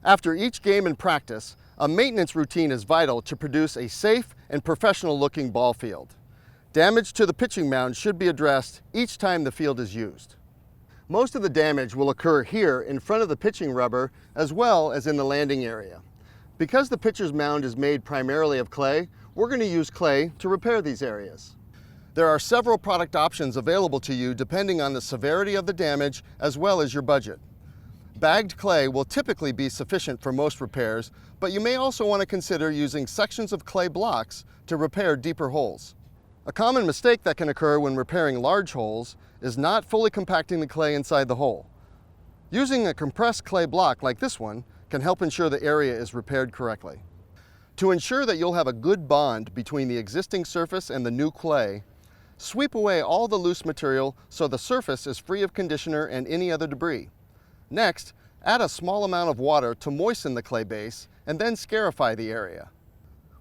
After each game and practice, a maintenance routine is vital to produce a safe and professional-looking ball field. Damage to the pitching mound should be addressed each time the field is used. Most of the damage will occur here in front of the pitching rubber as well as in the landing area. Because the pitcher's mound is made primarily of clay, we're going to use clay to repair these areas. There are several product options available to you depending on the severity of the damage as well as your budget. Bagged clay will typically be sufficient for most repairs, but you may also want to consider using sections of clay blocks to repair deeper holes. A common mistake that can occur when repairing large holes is not fully compacting the clay inside the hole. Using a compressed clay block like this one can help ensure the area is repaired correctly. To ensure that you'll have a good bond between the existing surface and the new clay, sweep away all the loose material so the surface is free of conditioner and any other debris. Next, add a small amount of water to moisten the clay base and then scarify the area.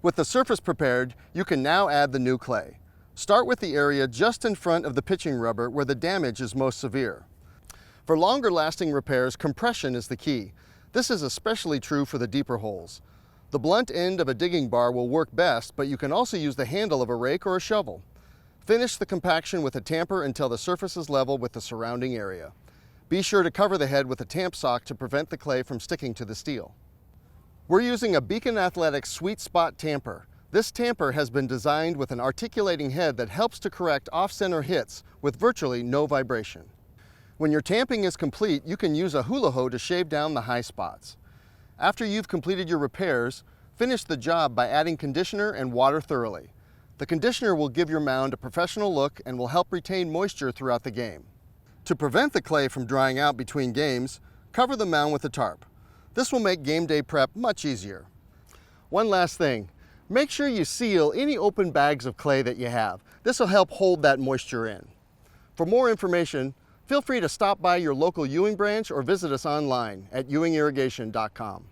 With the surface prepared, you can now add the new clay. Start with the area just in front of the pitching rubber where the damage is most severe. For longer lasting repairs, compression is the key. This is especially true for the deeper holes. The blunt end of a digging bar will work best, but you can also use the handle of a rake or a shovel. Finish the compaction with a tamper until the surface is level with the surrounding area. Be sure to cover the head with a tamp sock to prevent the clay from sticking to the steel. We're using a Beacon Athletics Sweet Spot Tamper. This tamper has been designed with an articulating head that helps to correct off-center hits with virtually no vibration. When your tamping is complete, you can use a hula hoe to shave down the high spots. After you've completed your repairs, finish the job by adding conditioner and water thoroughly. The conditioner will give your mound a professional look and will help retain moisture throughout the game. To prevent the clay from drying out between games, cover the mound with a tarp. This will make game day prep much easier. One last thing, make sure you seal any open bags of clay that you have. This will help hold that moisture in. For more information, feel free to stop by your local Ewing branch or visit us online at ewingirrigation.com.